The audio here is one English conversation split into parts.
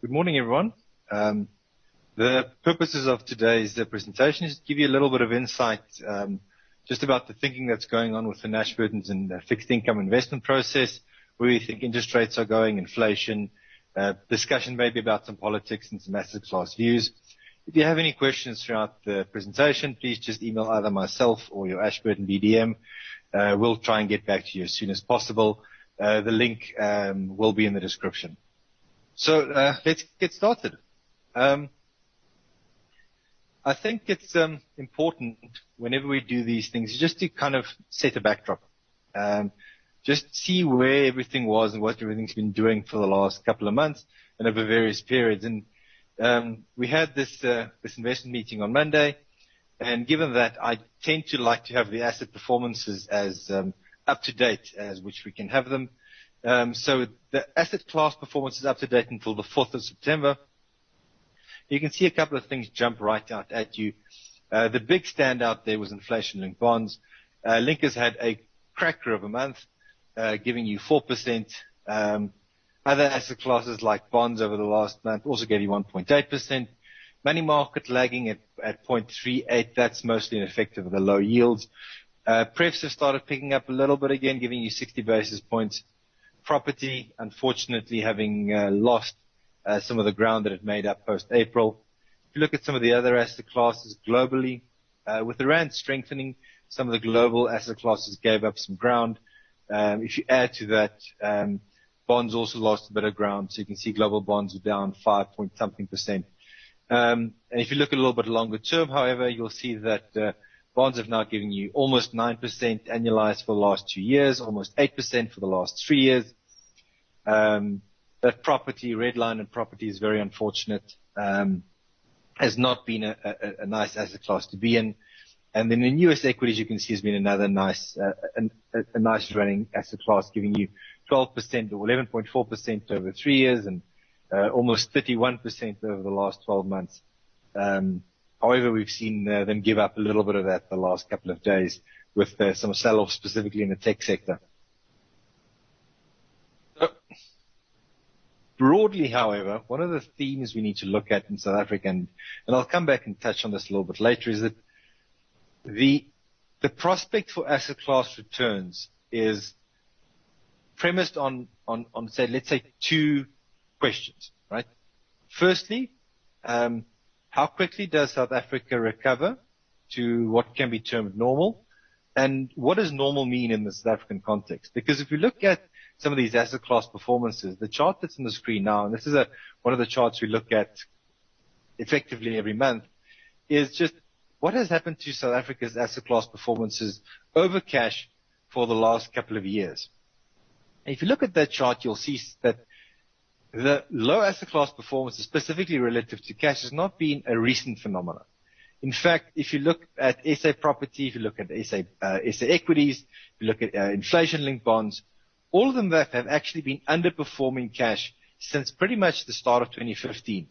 Good morning, everyone. The purposes of today's presentation is to give you a little bit of insight just about the thinking that's going on with the Ashburton's and the fixed income investment process, where we think interest rates are going, inflation, discussion maybe about some politics and some asset class views. If you have any questions throughout the presentation, please just email either myself or your Ashburton BDM. We'll try and get back to you as soon as possible. The link will be in the description. So let's get started. I think it's important whenever we do these things just to kind of set a backdrop. Just see where everything was and what everything's been doing for the last couple of months and over various periods. And we had this investment meeting on Monday, and given that I tend to like to have the asset performances as up to date as which we can have them. So the asset class performance is up to date until the 4th of September. You can see a couple of things jump right out at you. The big standout there was inflation-linked bonds. Linkers had a cracker of a month, giving you 4%. Other asset classes like bonds over the last month also gave you 1.8%. Money market lagging at 0.38. That's mostly an effect of the low yields. Prefs have started picking up a little bit again, giving you 60 basis points. Property, unfortunately, having lost some of the ground that it made up post-April. If you look at some of the other asset classes globally, with the rand strengthening, some of the global asset classes gave up some ground. If you add to that, bonds also lost a bit of ground. So you can see global bonds are down 5-point-something%. And if you look a little bit longer term, however, you'll see that bonds have now given you almost 9% annualized for the last 2 years, almost 8% for the last 3 years. That property, red line and property is very unfortunate. Has not been a nice asset class to be in. And then in US equities, you can see has been another nice, a nice running asset class, giving you 12% or 11.4% over 3 years and almost 31% over the last 12 months. However, we've seen them give up a little bit of that the last couple of days with some sell-off specifically in the tech sector. So, broadly, however, one of the themes we need to look at in South Africa, and I'll come back and touch on this a little bit later, is that the prospect for asset class returns is premised on say, let's say 2 questions, right? Firstly, how quickly does South Africa recover to what can be termed normal? And what does normal mean in the South African context? Because if you look at some of these asset class performances, the chart that's on the screen now, and this is one of the charts we look at effectively every month, is just what has happened to South Africa's asset class performances over cash for the last couple of years. If you look at that chart, you'll see that the low asset class performance, specifically relative to cash, has not been a recent phenomenon. In fact, if you look at SA property, if you look at SA equities, if you look at inflation-linked bonds, all of them have actually been underperforming cash since pretty much the start of 2015.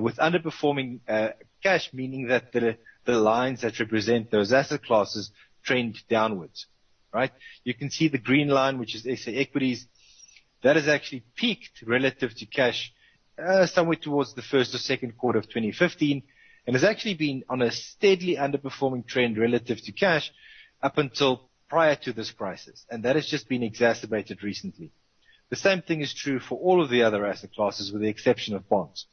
With underperforming cash, meaning that the lines that represent those asset classes trend downwards, right? You can see the green line, which is SA equities. That has actually peaked relative to cash somewhere towards the first or second quarter of 2015 and has actually been on a steadily underperforming trend relative to cash up until prior to this crisis. And that has just been exacerbated recently. The same thing is true for all of the other asset classes with the exception of bonds.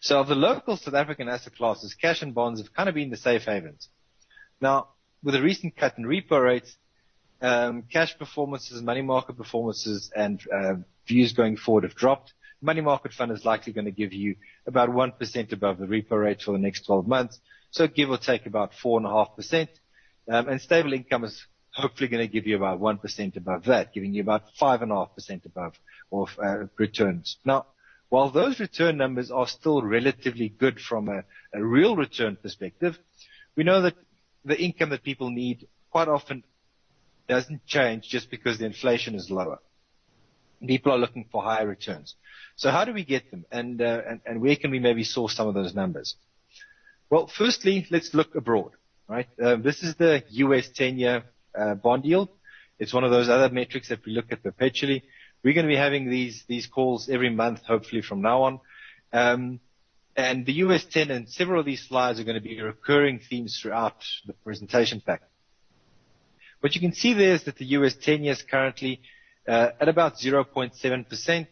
So of the local South African asset classes, cash and bonds have kind of been the safe havens. Now, with a recent cut in repo rates, cash performances, money market performances, and views going forward have dropped. Money market fund is likely going to give you about 1% above the repo rate for the next 12 months. So give or take about 4.5%. And stable income is hopefully going to give you about 1% above that, giving you about 5.5% above of returns. Now, while those return numbers are still relatively good from a real return perspective, we know that the income that people need quite often doesn't change just because the inflation is lower. People are looking for higher returns. So how do we get them? And where can we maybe source some of those numbers? Well, firstly, let's look abroad, right? This is the US 10-year bond yield. It's one of those other metrics that we look at perpetually. We're going to be having these calls every month, hopefully from now on. And the US 10 and several of these slides are going to be recurring themes throughout the presentation pack. What you can see there is that the US 10 year is currently at about 0.7%.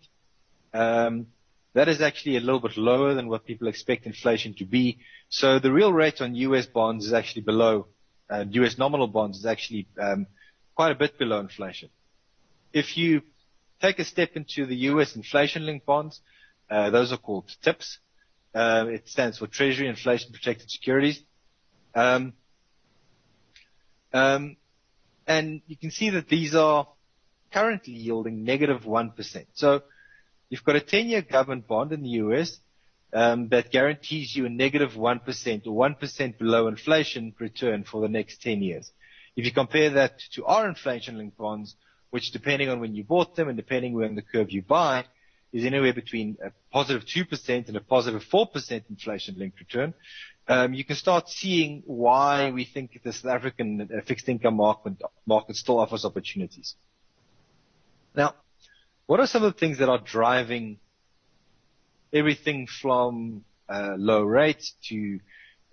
That is actually a little bit lower than what people expect inflation to be. So the real rate on US bonds is actually below, US nominal bonds is actually quite a bit below inflation. If you take a step into the US inflation-linked bonds, those are called TIPS. It stands for Treasury Inflation Protected Securities. And you can see that these are currently yielding negative 1%. So you've got a 10-year government bond in the US that guarantees you a negative 1% or 1% below inflation return for the next 10 years. If you compare that to our inflation-linked bonds, which depending on when you bought them and depending where on the curve you buy, is anywhere between a positive 2% and a positive 4% inflation-linked return, you can start seeing why we think the South African fixed income market still offers opportunities. Now, what are some of the things that are driving everything from low rates to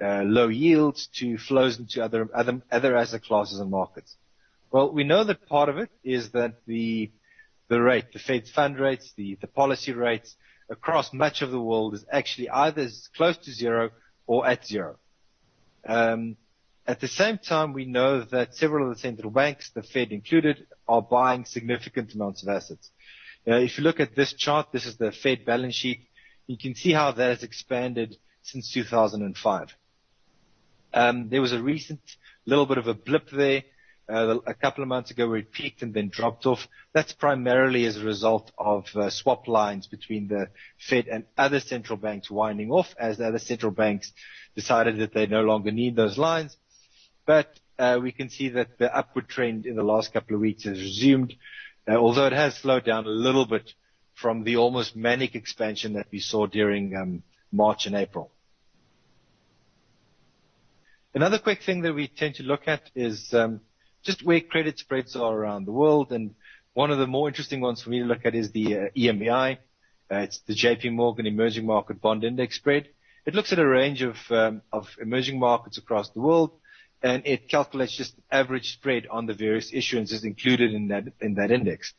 low yields to flows into other asset classes and markets? Well, we know that part of it is that the rate, the Fed's fund rates, the policy rates across much of the world is actually either close to zero or at zero. At the same time, we know that several of the central banks, the Fed included, are buying significant amounts of assets. If you look at this chart, this is the Fed balance sheet. You can see how that has expanded since 2005. There was a recent little bit of a blip there a couple of months ago where it peaked and then dropped off. That's primarily as a result of swap lines between the Fed and other central banks winding off as the other central banks decided that they no longer need those lines. But we can see that the upward trend in the last couple of weeks has resumed, although it has slowed down a little bit from the almost manic expansion that we saw during March and April. Another quick thing that we tend to look at is just where credit spreads are around the world. And one of the more interesting ones for me to look at is the EMBI. It's the JP Morgan Emerging Market Bond Index spread. It looks at a range of emerging markets across the world, and it calculates just the average spread on the various issuances included in that index.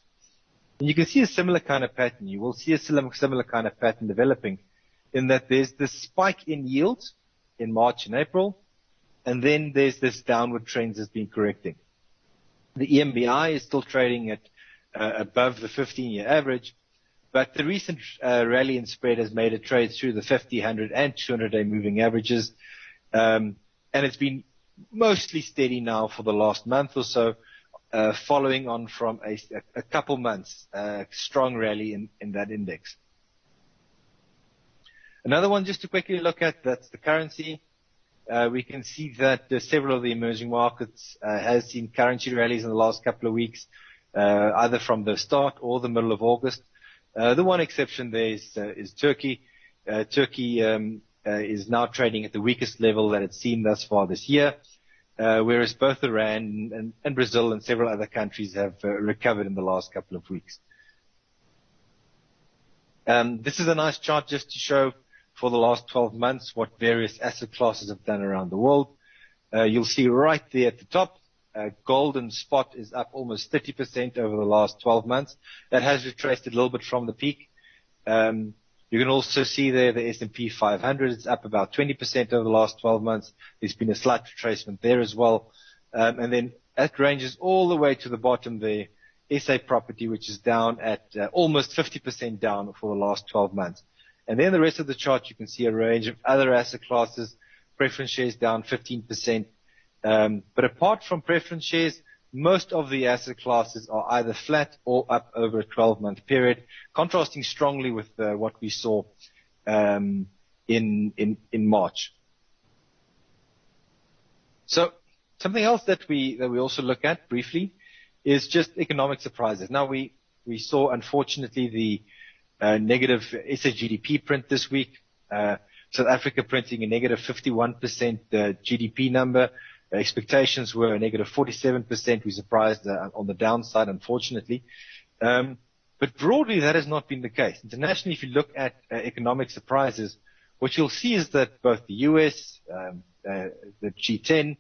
And you can see a similar kind of pattern. You will see a similar kind of pattern developing in that there's this spike in yields in March and April, and then there's this downward trend that's been correcting. The EMBI is still trading at above the 15-year average, but the recent rally in spread has made it trade through the 50, 100, and 200-day moving averages, and it's been mostly steady now for the last month or so, following on from a couple months strong rally in that index. Another one just to quickly look at, that's the currency. We can see that several of the emerging markets has seen currency rallies in the last couple of weeks, either from the start or the middle of August. The one exception there is Turkey. Turkey is now trading at the weakest level that it's seen thus far this year, whereas both Iran and Brazil and several other countries have recovered in the last couple of weeks. This is a nice chart just to show for the last 12 months what various asset classes have done around the world. You'll see right there at the top, gold and spot is up almost 30% over the last 12 months. That has retraced a little bit from the peak. You can also see there the S&P 500 is up about 20% over the last 12 months. There's been a slight retracement there as well. And then that ranges all the way to the bottom there, SA property, which is down at almost 50% down for the last 12 months. And then the rest of the chart, you can see a range of other asset classes, preference shares down 15%. But apart from preference shares, most of the asset classes are either flat or up over a 12-month period, contrasting strongly with what we saw in March. So something else that we also look at briefly is just economic surprises. Now we saw, unfortunately, the negative SA GDP print this week. South Africa printing a negative 51% GDP number. Expectations were a negative 47%. We surprised on the downside, unfortunately. But broadly, that has not been the case. Internationally, if you look at economic surprises, what you'll see is that both the US, the G10,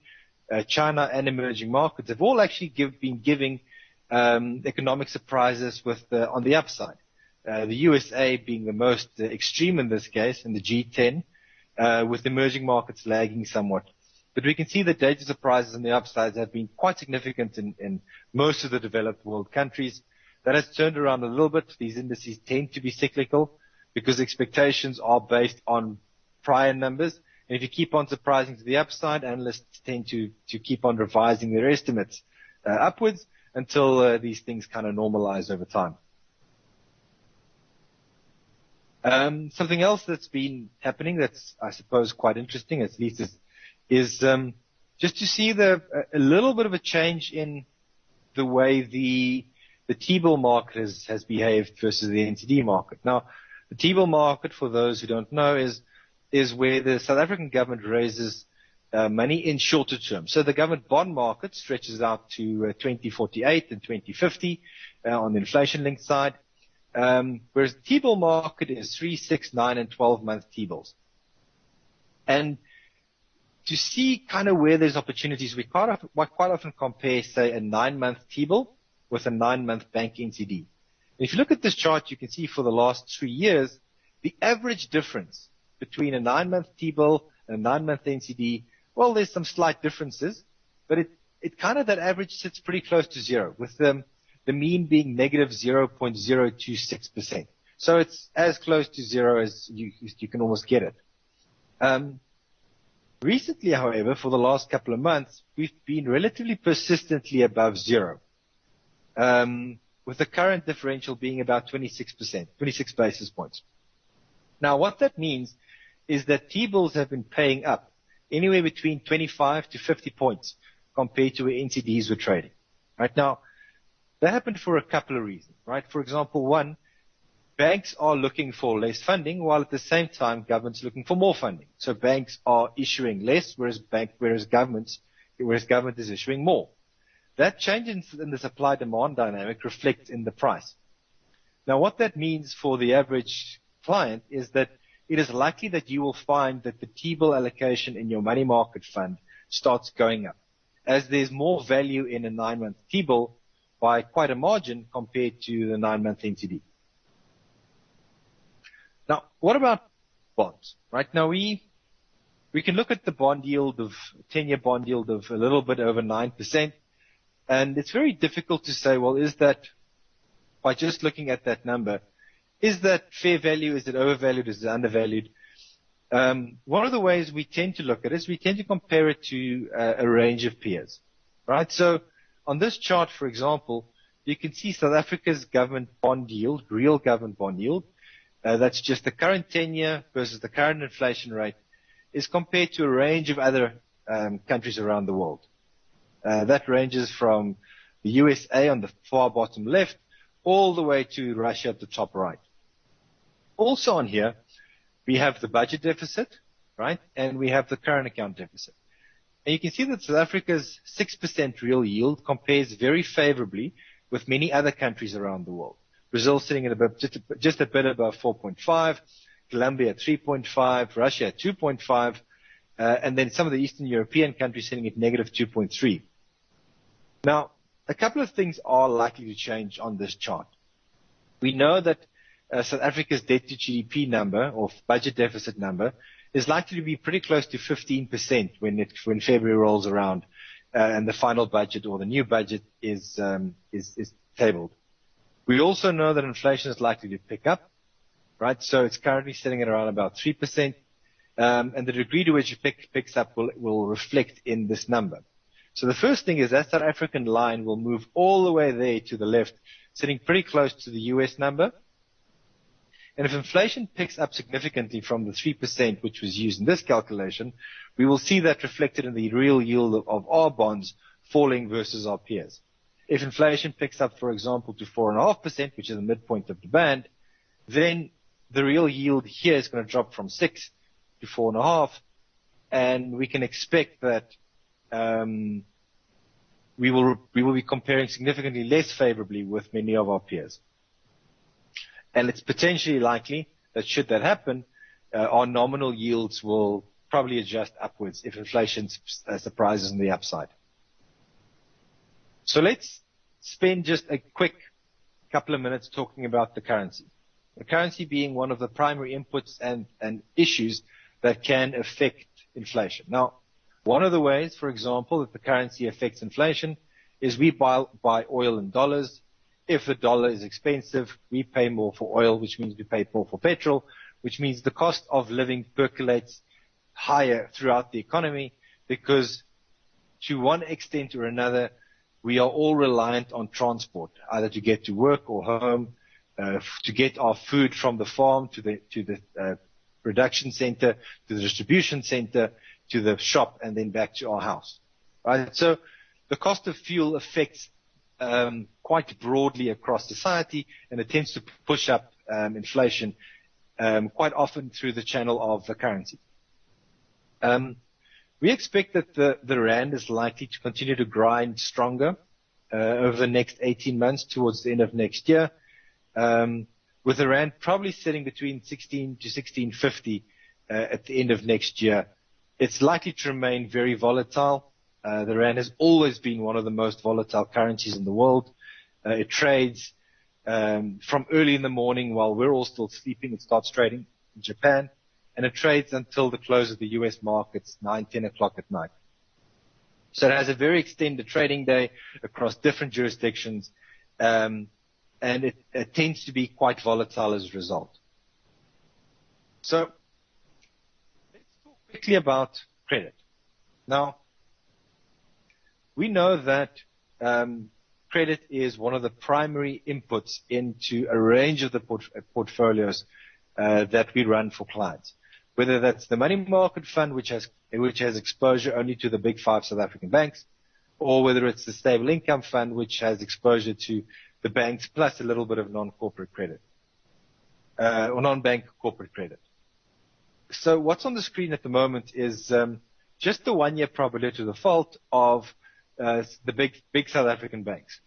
China, and emerging markets have all actually been giving economic surprises on the upside. The USA being the most extreme in this case, and the G10, with emerging markets lagging somewhat. But we can see that data surprises on the upsides have been quite significant in most of the developed world countries. That has turned around a little bit. These indices tend to be cyclical because expectations are based on prior numbers. And if you keep on surprising to the upside, analysts tend to keep on revising their estimates upwards until these things kind of normalize over time. Something else that's been happening that's, I suppose, quite interesting, at least is just to see a little bit of a change in the way the T-bill market has behaved versus the NCD market. Now, the T-bill market, for those who don't know, is where the South African government raises money in shorter term. So the government bond market stretches out to 2048 and 2050 on the inflation-linked side, whereas the T-bill market is 3, 6, 9, and 12-month T-bills. And to see kind of where there's opportunities, we quite often compare, say, a 9-month T-bill with a 9-month bank NCD. And if you look at this chart, you can see for the last 3 years, the average difference between a 9-month T-bill and a 9-month NCD, well, there's some slight differences, but it kind of, that average sits pretty close to zero, with the mean being negative 0.026%. So it's as close to zero as you can almost get it. Recently, however, for the last couple of months, we've been relatively persistently above zero, with the current differential being about 26 basis points. Now, what that means is that T-bills have been paying up anywhere between 25 to 50 points compared to where NCDs were trading. Right now, that happened for a couple of reasons, right? For example, one, banks are looking for less funding, while at the same time, government's looking for more funding. So banks are issuing less, whereas government is issuing more. That change in the supply-demand dynamic reflects in the price. Now, what that means for the average client is that it is likely that you will find that the T-bill allocation in your money market fund starts going up, as there's more value in a 9-month T-bill by quite a margin compared to the 9-month NCD. Now, what about bonds? Right now, we can look at the bond yield of 10-year bond yield of a little bit over 9%, and it's very difficult to say, well, is that, by just looking at that number, is that fair value? Is it overvalued? Is it undervalued? One of the ways we tend to look at it is we tend to compare it to a range of peers, right? So on this chart, for example, you can see South Africa's government bond yield, real government bond yield, that's just the current 10-year versus the current inflation rate, is compared to a range of other countries around the world. That ranges from the USA on the far bottom left all the way to Russia at the top right. Also on here, we have the budget deficit, right? And we have the current account deficit. And you can see that South Africa's 6% real yield compares very favorably with many other countries around the world. Brazil sitting at just a bit above 4.5, Colombia at 3.5, Russia at 2.5, and then some of the Eastern European countries sitting at negative 2.3. Now, a couple of things are likely to change on this chart. We know that South Africa's debt to GDP number, or budget deficit number, is likely to be pretty close to 15% when February rolls around and the final budget or the new budget is tabled. We also know that inflation is likely to pick up, right? So it's currently sitting at around about 3%, and the degree to which it picks up will reflect in this number. So the first thing is that South African line will move all the way there to the left, sitting pretty close to the US number. And if inflation picks up significantly from the 3%, which was used in this calculation, we will see that reflected in the real yield of our bonds falling versus our peers. If inflation picks up, for example, to 4.5%, which is the midpoint of the band, then the real yield here is going to drop from 6 to 4.5, and we can expect that we will be comparing significantly less favorably with many of our peers. And it's potentially likely that should that happen, our nominal yields will probably adjust upwards if inflation surprises on the upside. So let's spend just a quick couple of minutes talking about the currency. The currency being one of the primary inputs and issues that can affect inflation. Now, one of the ways, for example, that the currency affects inflation is we buy oil in dollars. If the dollar is expensive, we pay more for oil, which means we pay more for petrol, which means the cost of living percolates higher throughout the economy because to one extent or another, we are all reliant on transport, either to get to work or home, to get our food from the farm to the production center, to the distribution center, to the shop, and then back to our house. Right? So the cost of fuel affects quite broadly across society, and it tends to push up inflation quite often through the channel of the currency. We expect that the rand is likely to continue to grind stronger over the next 18 months towards the end of next year, with the rand probably sitting between 16 to 16.50 at the end of next year. It's likely to remain very volatile. The rand has always been one of the most volatile currencies in the world. It trades from early in the morning while we're all still sleeping. It starts trading in Japan, and it trades until the close of the U.S. markets, 9, 10 o'clock at night. So it has a very extended trading day across different jurisdictions, and it tends to be quite volatile as a result. So let's talk quickly about credit. Now, we know that credit is one of the primary inputs into a range of the portfolios that we run for clients, whether that's the money market fund, which has exposure only to the big 5 South African banks, or whether it's the stable income fund, which has exposure to the banks plus a little bit of non-corporate credit, or non-bank corporate credit. So what's on the screen at the moment is just the 1-year probability of default of the big South African banks.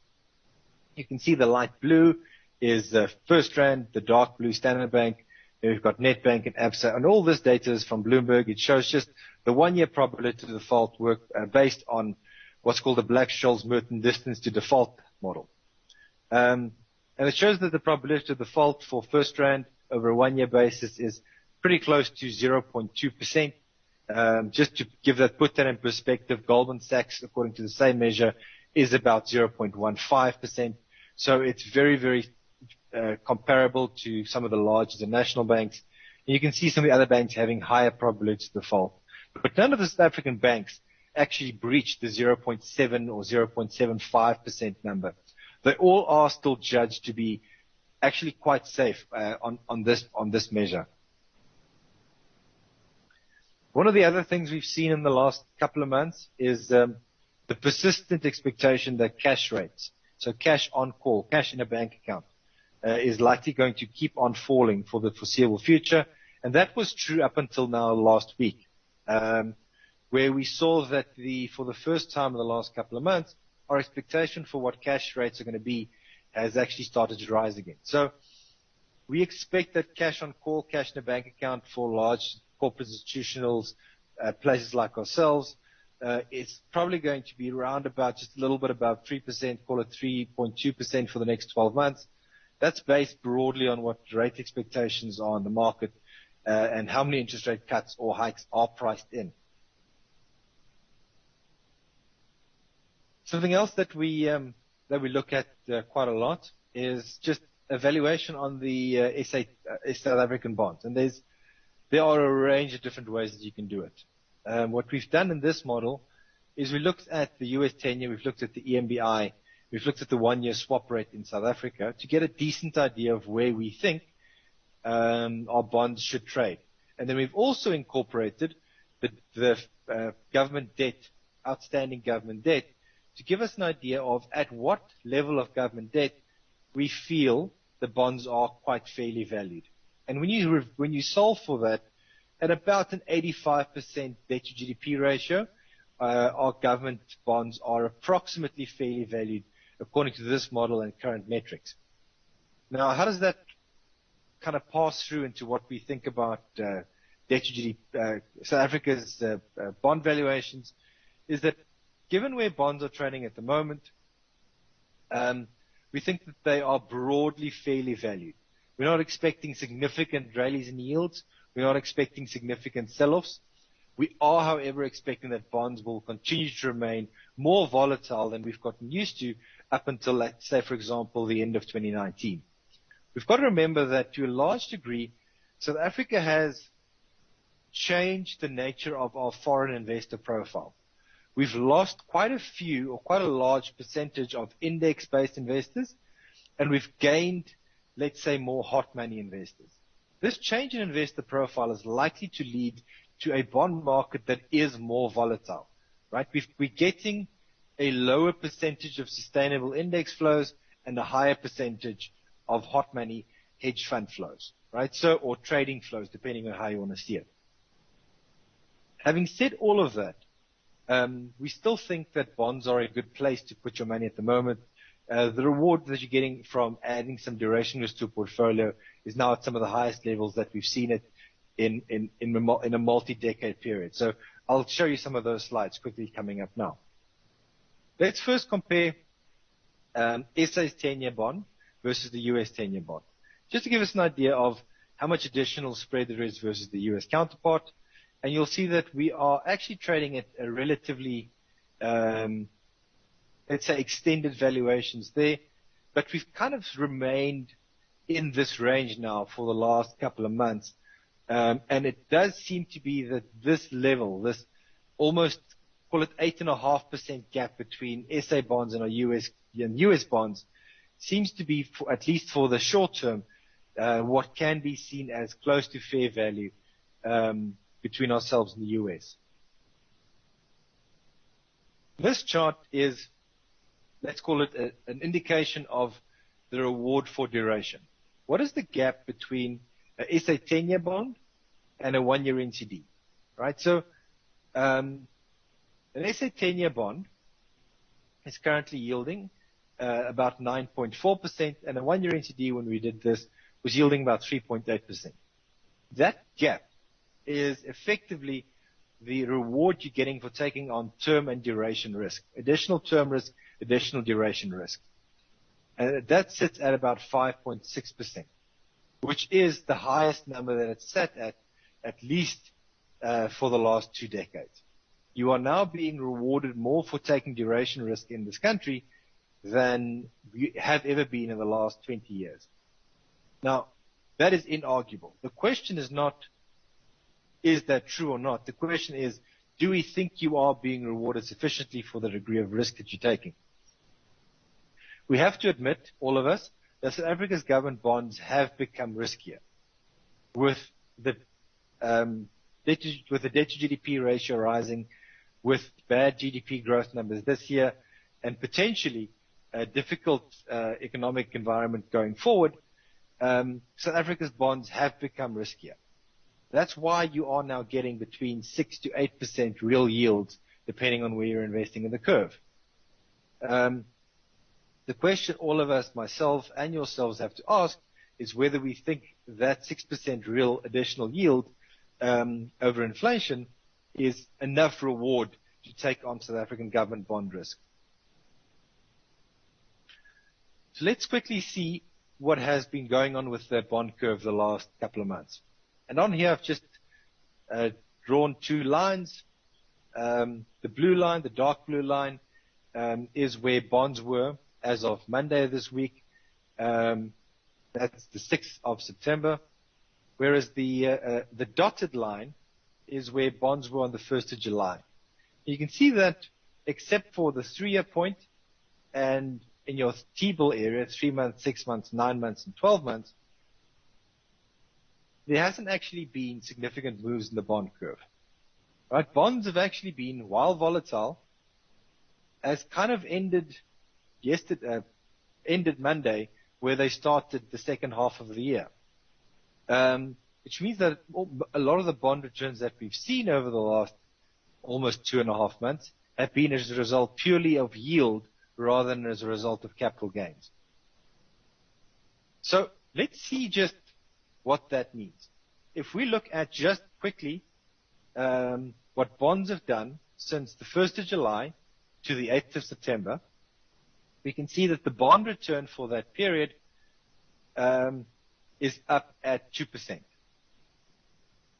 You can see the light blue is FirstRand, the dark blue Standard Bank. We've got Nedbank and Absa, and all this data is from Bloomberg. It shows just the 1-year probability of default work based on what's called the Black-Scholes-Merton distance to default model. And it shows that the probability of default for FirstRand over a 1-year basis is pretty close to 0.2%. Just to put that in perspective, Goldman Sachs, according to the same measure, is about 0.15%. So it's very, very comparable to some of the large international banks. And you can see some of the other banks having higher probability of default. But none of the South African banks actually breached the 0.7 or 0.75% number. They all are still judged to be actually quite safe on this measure. One of the other things we've seen in the last couple of months is the persistent expectation that cash rates, so cash on call, cash in a bank account, is likely going to keep on falling for the foreseeable future. And that was true up until now last week, where we saw that for the first time in the last couple of months, our expectation for what cash rates are going to be has actually started to rise again. So we expect that cash on call, cash in a bank account for large corporate institutionals, places like ourselves, it's probably going to be around about just a little bit above 3%, call it 3.2% for the next 12 months. That's based broadly on what rate expectations are in the market and how many interest rate cuts or hikes are priced in. Something else that we look at quite a lot is just evaluation on the South African bonds, and there are a range of different ways that you can do it. What we've done in this model is we looked at the US 10-year, we've looked at the EMBI, we've looked at the 1-year swap rate in South Africa to get a decent idea of where we think our bonds should trade. And then we've also incorporated the government debt, outstanding government debt, to give us an idea of at what level of government debt we feel the bonds are quite fairly valued. And when you solve for that, at about an 85% debt to GDP ratio, our government bonds are approximately fairly valued according to this model and current metrics. Now, how does that kind of pass through into what we think about debt to GDP, South Africa's bond valuations, is that given where bonds are trading at the moment, we think that they are broadly fairly valued. We're not expecting significant rallies in yields. We're not expecting significant sell-offs. We are, however, expecting that bonds will continue to remain more volatile than we've gotten used to up until, let's say, for example, the end of 2019. We've got to remember that to a large degree, South Africa has changed the nature of our foreign investor profile. We've lost quite a few or quite a large percentage of index-based investors, and we've gained, let's say, more hot money investors. This change in investor profile is likely to lead to a bond market that is more volatile, right? We're getting a lower percentage of sustainable index flows and a higher percentage of hot money hedge fund flows, right? So, or trading flows, depending on how you want to see it. Having said all of that, we still think that bonds are a good place to put your money at the moment. The reward that you're getting from adding some duration risk to a portfolio is now at some of the highest levels that we've seen it in a multi-decade period. So I'll show you some of those slides quickly coming up now. Let's first compare SA's 10-year bond versus the US 10-year bond, just to give us an idea of how much additional spread there is versus the US counterpart. And you'll see that we are actually trading at a relatively, let's say, extended valuations there, but we've kind of remained in this range now for the last couple of months. And it does seem to be that this level, this almost, call it 8.5% gap between SA bonds and our US bonds, seems to be, at least for the short term, what can be seen as close to fair value between ourselves and the US. This chart is, let's call it an indication of the reward for duration. What is the gap between a SA 10-year bond and a 1-year NCD, right? So an SA 10-year bond is currently yielding about 9.4%, and a 1-year NCD, when we did this, was yielding about 3.8%. That gap is effectively the reward you're getting for taking on term and duration risk, additional term risk, additional duration risk. And that sits at about 5.6%, which is the highest number that it's set at least for the last 2 decades. You are now being rewarded more for taking duration risk in this country than you have ever been in the last 20 years. Now, that is inarguable. The question is not, is that true or not? The question is, do we think you are being rewarded sufficiently for the degree of risk that you're taking? We have to admit, all of us, that South Africa's government bonds have become riskier, with the debt to GDP ratio rising, with bad GDP growth numbers this year, and potentially a difficult economic environment going forward. South Africa's bonds have become riskier. That's why you are now getting between 6 to 8% real yields, depending on where you're investing in the curve. The question all of us, myself and yourselves, have to ask is whether we think that 6% real additional yield over inflation is enough reward to take on South African government bond risk. So let's quickly see what has been going on with the bond curve the last couple of months. And on here, I've just drawn 2 lines. The blue line, the dark blue line, is where bonds were as of Monday of this week. That's the 6th of September. Whereas the dotted line is where bonds were on the 1st of July. You can see that except for the 3-year point and in your T-bill area, 3 months, 6 months, 9 months, and 12 months, there hasn't actually been significant moves in the bond curve. Right? Bonds have actually been, while volatile, as kind of ended Monday, where they started the second half of the year. Which means that a lot of the bond returns that we've seen over the last almost 2.5 months have been as a result purely of yield rather than as a result of capital gains. So let's see just what that means. If we look at just quickly what bonds have done since the 1st of July to the 8th of September, we can see that the bond return for that period is up at 2%.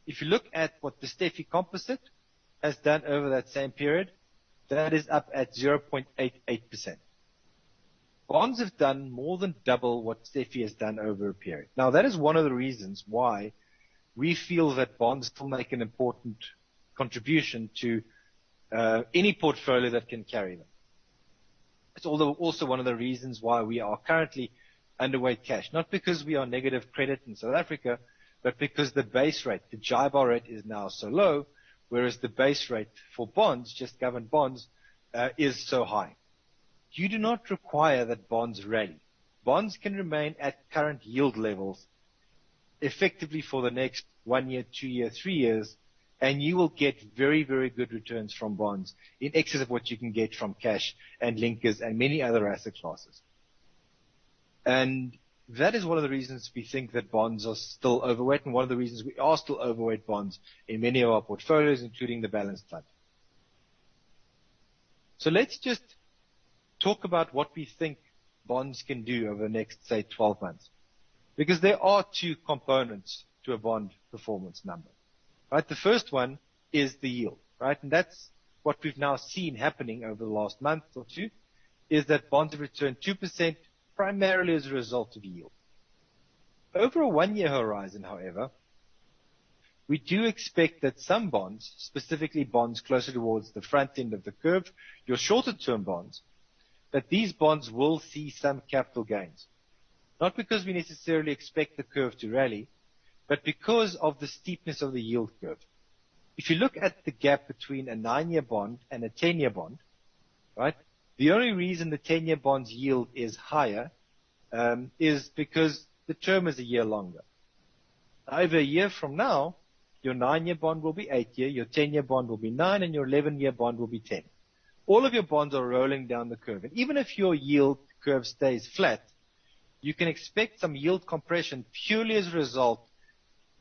If you look at what the STEFI composite has done over that same period, that is up at 0.88%. Bonds have done more than double what STEFI has done over a period. Now, that is one of the reasons why we feel that bonds still make an important contribution to any portfolio that can carry them. It's also one of the reasons why we are currently underweight cash, not because we are negative credit in South Africa, but because the base rate, the JIBAR rate, is now so low, whereas the base rate for bonds, just government bonds, is so high. You do not require that bonds rally. Bonds can remain at current yield levels effectively for the next 1 year, 2 year, 3 years, and you will get very, very good returns from bonds in excess of what you can get from cash and linkers and many other asset classes. And that is one of the reasons we think that bonds are still overweight, and one of the reasons we are still overweight bonds in many of our portfolios, including the balanced fund. So let's just talk about what we think bonds can do over the next, say, 12 months. Because there are two components to a bond performance number. Right? The first one is the yield, right? And that's what we've now seen happening over the last month or two, is that bonds have returned 2% primarily as a result of yield. Over a 1 year horizon, however, we do expect that some bonds, specifically bonds closer towards the front end of the curve, your shorter term bonds, that these bonds will see some capital gains. Not because we necessarily expect the curve to rally, but because of the steepness of the yield curve. If you look at the gap between a 9-year bond and a 10-year bond, right, the only reason the 10-year bond's yield is higher is because the term is a year longer. Over a year from now, your 9-year bond will be 8-year, your 10-year bond will be 9, and your 11-year bond will be 10. All of your bonds are rolling down the curve. And even if your yield curve stays flat, you can expect some yield compression purely as a result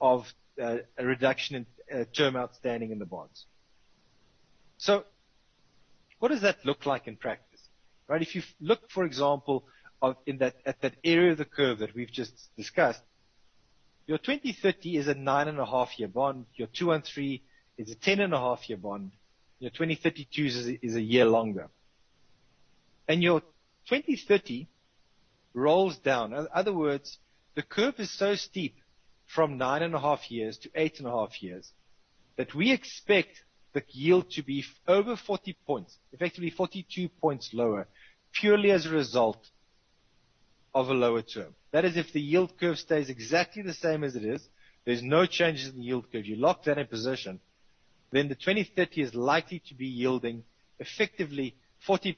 of a reduction in term outstanding in the bonds. So what does that look like in practice? Right? If you look, for example, at that area of the curve that we've just discussed, your 2030 is a 9.5-year bond, your 213 is a 10.5-year bond, your 2032 is a year longer. And your 2030 rolls down. In other words, the curve is so steep from 9.5 years to 8.5 years that we expect the yield to be over 40 points, effectively 42 points lower, purely as a result of a lower term. That is, if the yield curve stays exactly the same as it is, there's no changes in the yield curve, you lock that in position, then the 2030 is likely to be yielding effectively 40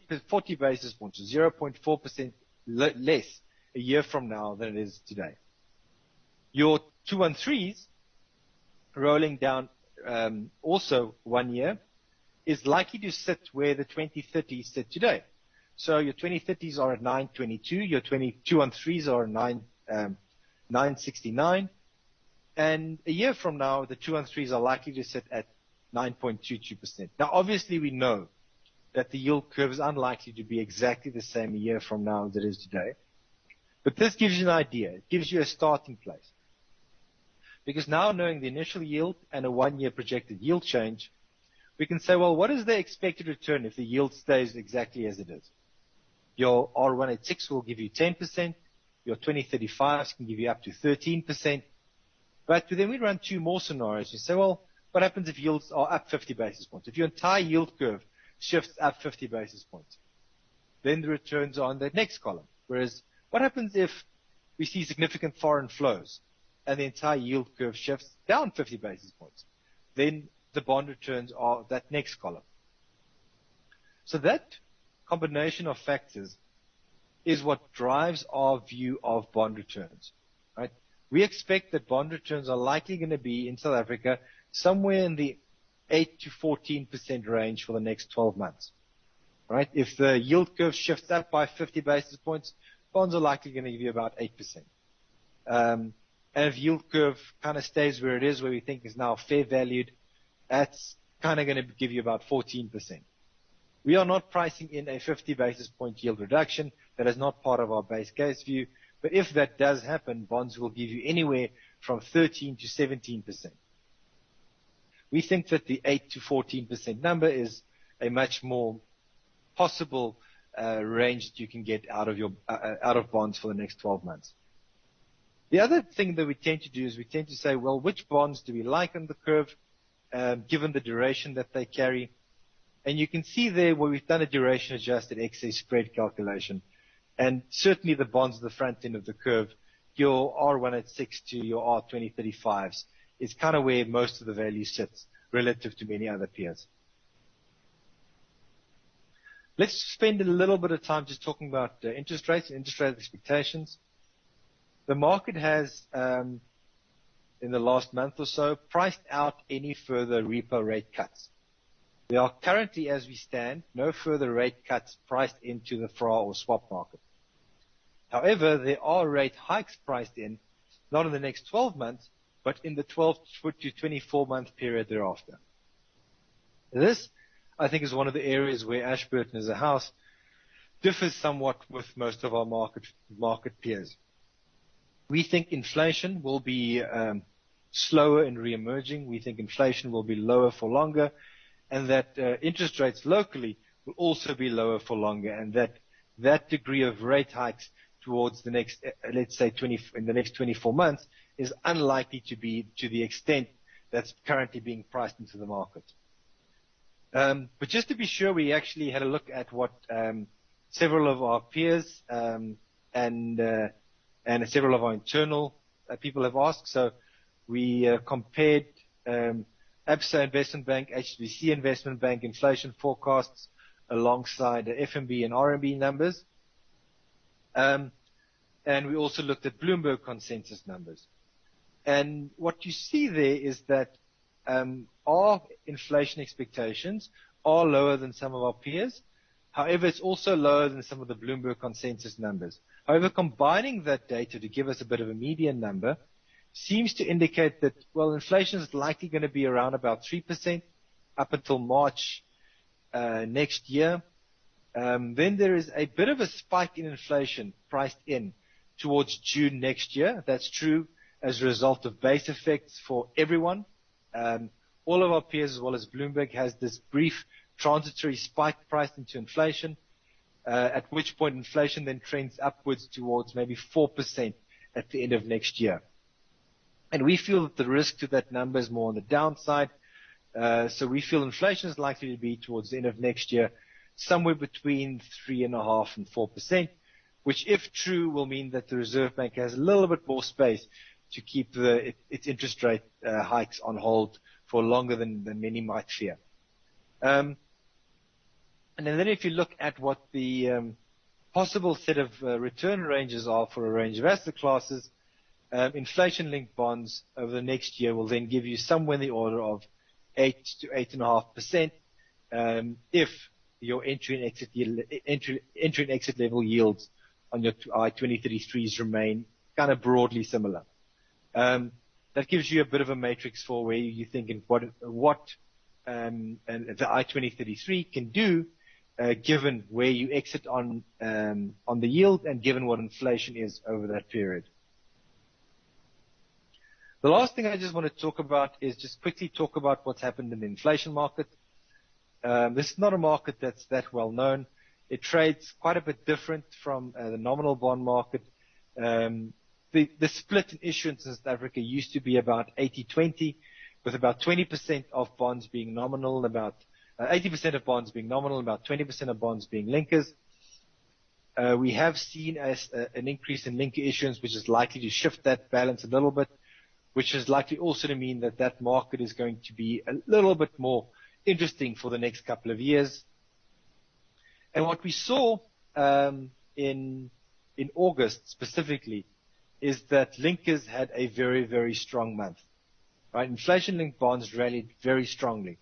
basis points, 0.4% less a year from now than it is today. Your 213s rolling down also 1 year is likely to sit where the 2030s sit today. So your 2030s are at 922, your 213s are at 969, and a year from now the 213s are likely to sit at 9.22%. Now obviously we know that the yield curve is unlikely to be exactly the same a year from now as it is today. But this gives you an idea. It gives you a starting place. Because now knowing the initial yield and a 1 year projected yield change, we can say, well, what is the expected return if the yield stays exactly as it is? Your R186 will give you 10%. Your 2035s can give you up to 13%. But then we run two more scenarios. You say, well, what happens if yields are up 50 basis points? If your entire yield curve shifts up 50 basis points, then the returns are on the next column. Whereas what happens if we see significant foreign flows and the entire yield curve shifts down 50 basis points? Then the bond returns are that next column. So that combination of factors is what drives our view of bond returns. Right? We expect that bond returns are likely going to be in South Africa somewhere in the 8 to 14% range for the next 12 months. Right? If the yield curve shifts up by 50 basis points, bonds are likely going to give you about 8%. And if yield curve kind of stays where it is, where we think is now fair valued, that's kind of going to give you about 14%. We are not pricing in a 50 basis point yield reduction. That is not part of our base case view. But if that does happen, bonds will give you anywhere from 13 to 17%. We think that the 8 to 14% number is a much more possible range that you can get out of bonds for the next 12 months. The other thing that we tend to do is we tend to say, well, which bonds do we like on the curve, given the duration that they carry? And you can see there where we've done a duration-adjusted excess spread calculation. And certainly the bonds at the front end of the curve, your R186 to your R2035s, is kind of where most of the value sits relative to many other peers. Let's spend a little bit of time just talking about interest rates and interest rate expectations. The market has, in the last month or so, priced out any further repo rate cuts. There are currently, as we stand, no further rate cuts priced into the FRA or swap market. However, there are rate hikes priced in, not in the next 12 months, but in the 12 to 24-month period thereafter. This, I think, is one of the areas where Ashburton as a house differs somewhat with most of our market peers. We think inflation will be slower in re-emerging. We think inflation will be lower for longer, and that interest rates locally will also be lower for longer, and that degree of rate hikes towards the next, let's say, in the next 24 months is unlikely to be to the extent that's currently being priced into the market. But just to be sure, we actually had a look at what several of our peers and several of our internal people have asked. So we compared ABSA Investment Bank, HSBC Investment Bank inflation forecasts alongside the FNB and RMB numbers. And we also looked at Bloomberg consensus numbers. And what you see there is that our inflation expectations are lower than some of our peers. However, it's also lower than some of the Bloomberg consensus numbers. However, combining that data to give us a bit of a median number seems to indicate that, well, inflation is likely going to be around about 3% up until March next year. Then there is a bit of a spike in inflation priced in towards June next year. That's true as a result of base effects for everyone. All of our peers, as well as Bloomberg, has this brief transitory spike priced into inflation, at which point inflation then trends upwards towards maybe 4% at the end of next year. And we feel that the risk to that number is more on the downside. So we feel inflation is likely to be towards the end of next year, somewhere between 3.5% and 4%, which, if true, will mean that the Reserve Bank has a little bit more space to keep its interest rate hikes on hold for longer than many might fear. And then if you look at what the possible set of return ranges are for a range of asset classes, inflation-linked bonds over the next year will then give you somewhere in the order of 8 to 8.5% if your entry and exit level yields on your I-2033s remain kind of broadly similar. That gives you a bit of a matrix for where you think and what the I-2033 can do, given where you exit on the yield and given what inflation is over that period. The last thing I just want to talk about is just quickly talk about what's happened in the inflation market. This is not a market that's that well known. It trades quite a bit different from the nominal bond market. The split in issuance in South Africa used to be about 80-20, with about 20% of bonds being nominal, about 80% of bonds being nominal, about 20% of bonds being linkers. We have seen an increase in linker issuance, which is likely to shift that balance a little bit, which is likely also to mean that that market is going to be a little bit more interesting for the next couple of years. And what we saw in August specifically is that linkers had a very, very strong month. Right? Inflation-linked bonds rallied very strongly.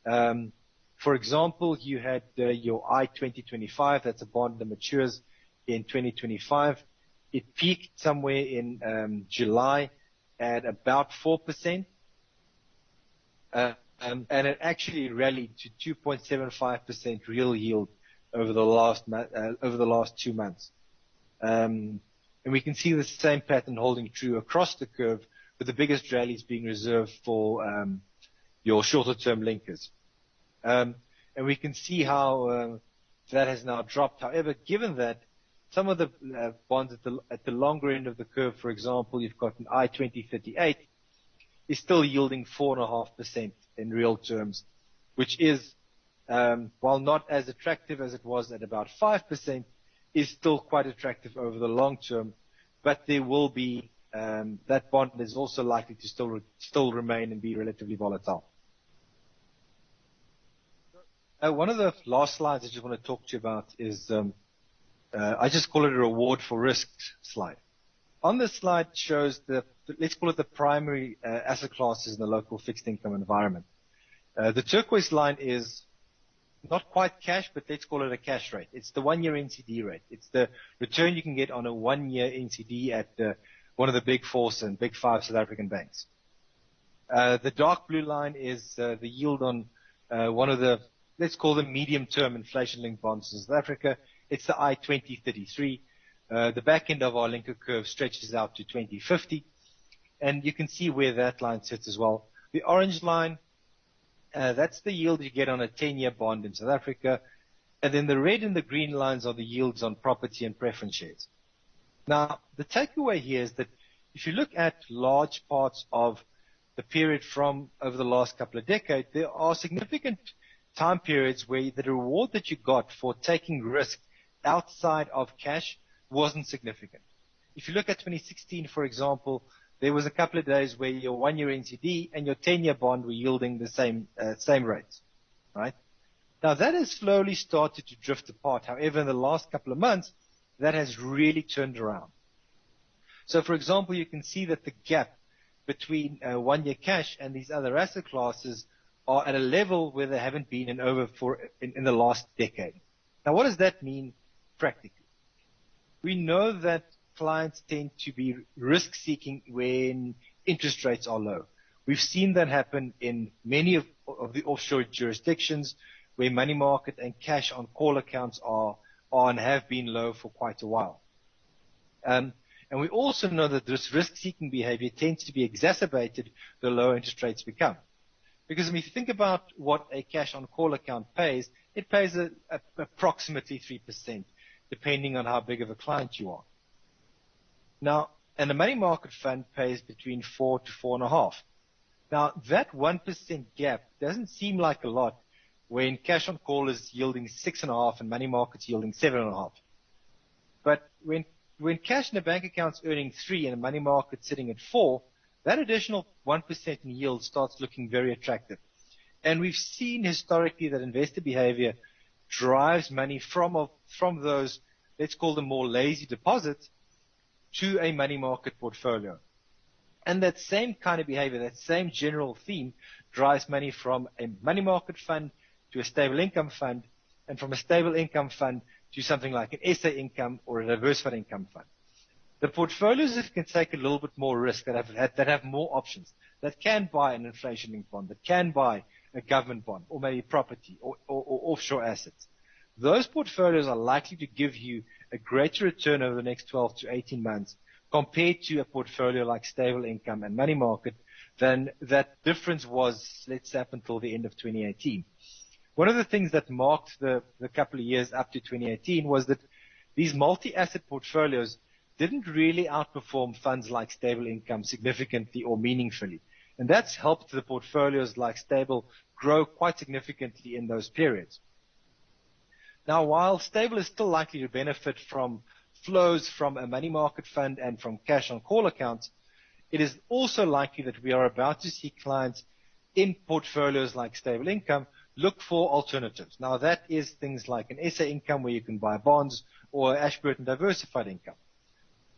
For example, you had your I-2025, that's a bond that matures in 2025, It peaked somewhere in July at about 4%, and it actually rallied to 2.75% real yield over the last 2 months. And we can see the same pattern holding true across the curve, with the biggest rallies being reserved for your shorter-term linkers. And we can see how that has now dropped. However, given that some of the bonds at the longer end of the curve, for example, you've got an I-2038, is still yielding 4.5% in real terms, which is, while not as attractive as it was at about 5%, is still quite attractive over the long term. But there will be that bond is also likely to still remain and be relatively volatile. One of the last slides I just want to talk to you about is I just call it a reward for risk slide. On this slide shows let's call it the primary asset classes in the local fixed income environment. The turquoise line is not quite cash, but let's call it a cash rate. It's the 1-year NCD rate. It's the return you can get on a 1-year NCD at one of the big 4 and big 5 South African banks. The dark blue line is the yield on one of the, let's call them medium-term inflation-linked bonds in South Africa. It's the I-2033. The back end of our linker curve stretches out to 2050, and you can see where that line sits as well. The orange line, that's the yield you get on a 10-year bond in South Africa, and then the red and the green lines are the yields on property and preference shares. Now, the takeaway here is that if you look at large parts of the period from over the last couple of decades, there are significant time periods where the reward that you got for taking risk outside of cash wasn't significant. If you look at 2016, for example, there was a couple of days where your 1-year NCD and your 10-year bond were yielding the same rates, right? Now, that has slowly started to drift apart. However, in the last couple of months, that has really turned around. So, for example, you can see that the gap between 1-year cash and these other asset classes are at a level where they haven't been in the last decade. Now, what does that mean practically? We know that clients tend to be risk-seeking when interest rates are low. We've seen that happen in many of the offshore jurisdictions where money market and cash on call accounts are and have been low for quite a while. And we also know that this risk-seeking behavior tends to be exacerbated the lower interest rates become. Because if you think about what a cash on call account pays, it pays approximately 3%, depending on how big of a client you are. Now, and the money market fund pays between 4 to 4.5. Now, that 1% gap doesn't seem like a lot when cash on call is yielding 6.5 and money market's yielding 7.5. But when cash in a bank account's earning 3 and the money market's sitting at 4, that additional 1% in yield starts looking very attractive. And we've seen historically that investor behavior drives money from those, let's call them more lazy deposits, to a money market portfolio. And that same kind of behavior, that same general theme, drives money from a money market fund to a stable income fund, and from a stable income fund to something like an SA income or a diversified income fund. The portfolios that can take a little bit more risk, that have more options, that can buy an inflation-linked bond, that can buy a government bond, or maybe property or offshore assets. Those portfolios are likely to give you a greater return over the next 12 to 18 months compared to a portfolio like stable income and money market than that difference was, let's say, up until the end of 2018. One of the things that marked the couple of years up to 2018 was that these multi-asset portfolios didn't really outperform funds like stable income significantly or meaningfully. And that's helped the portfolios like stable grow quite significantly in those periods. Now, while stable is still likely to benefit from flows from a money market fund and from cash on call accounts, it is also likely that we are about to see clients in portfolios like stable income look for alternatives. Now, that is things like an SA income where you can buy bonds, or Ashburton diversified income.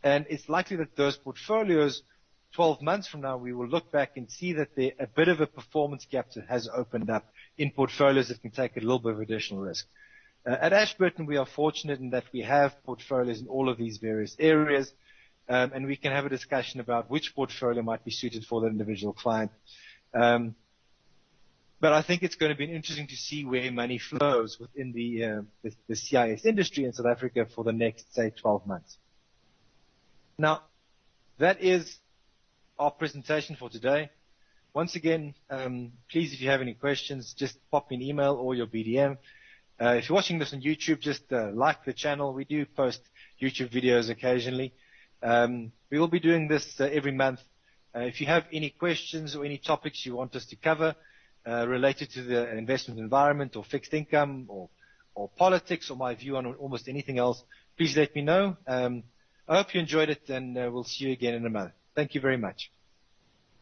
And it's likely that those portfolios, 12 months from now, we will look back and see that there a bit of a performance gap that has opened up in portfolios that can take a little bit of additional risk. At Ashburton, we are fortunate in that we have portfolios in all of these various areas, and we can have a discussion about which portfolio might be suited for the individual client. But I think it's going to be interesting to see where money flows within the CIS industry in South Africa for the next, say, 12 months. Now, that is our presentation for today. Once again, please, if you have any questions, just pop me an email or your BDM. If you're watching this on YouTube, just like the channel. We do post YouTube videos occasionally. We will be doing this every month. If you have any questions or any topics you want us to cover related to the investment environment or fixed income or politics or my view on almost anything else, please let me know. I hope you enjoyed it, and we'll see you again in a month. Thank you very much.